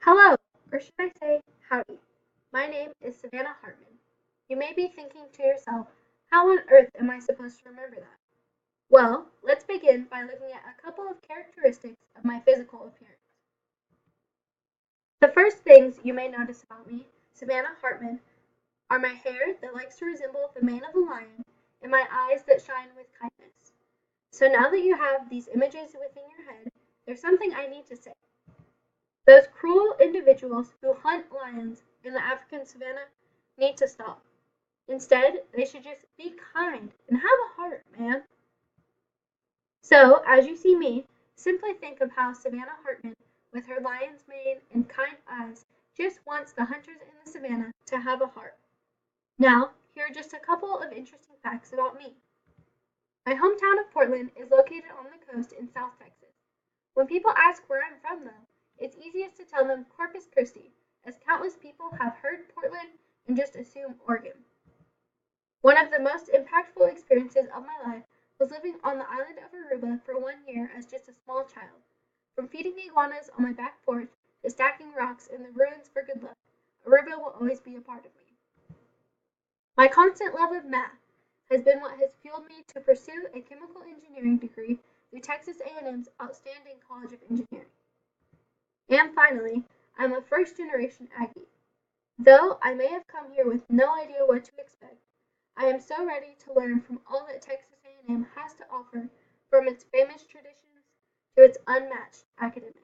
Hello, or should I say, howdy. My name is Savannah Hartman. You may be thinking to yourself, how on earth am I supposed to remember that? Well, let's begin by looking at a couple of characteristics of my physical appearance. The first things you may notice about me, Savannah Hartman, are my hair that likes to resemble the mane of a lion and my eyes that shine with kindness. So now that you have these images within your head, there's something I need to say. Those cruel individuals who hunt lions in the African savanna need to stop. Instead, they should just be kind and have a heart, man. So, as you see me, simply think of how Savannah Hartman, with her lion's mane and kind eyes, just wants the hunters in the savanna to have a heart. Now, here are just a couple of interesting facts about me. My hometown of Portland is located on the coast in South Texas. When people ask where I'm from, though, it's easiest to tell them Corpus Christi, as countless people have heard Portland and just assume Oregon. One of the most impactful experiences of my life was living on the island of Aruba for 1 year as just a small child. From feeding iguanas on my back porch to stacking rocks in the ruins for good luck, Aruba will always be a part of me. My constant love of math has been what has fueled me to pursue a chemical engineering degree through Texas A&M's outstanding College of Engineering. And finally, I'm a first-generation Aggie. Though I may have come here with no idea what to expect, I am so ready to learn from all that Texas A&M has to offer, from its famous traditions to its unmatched academics.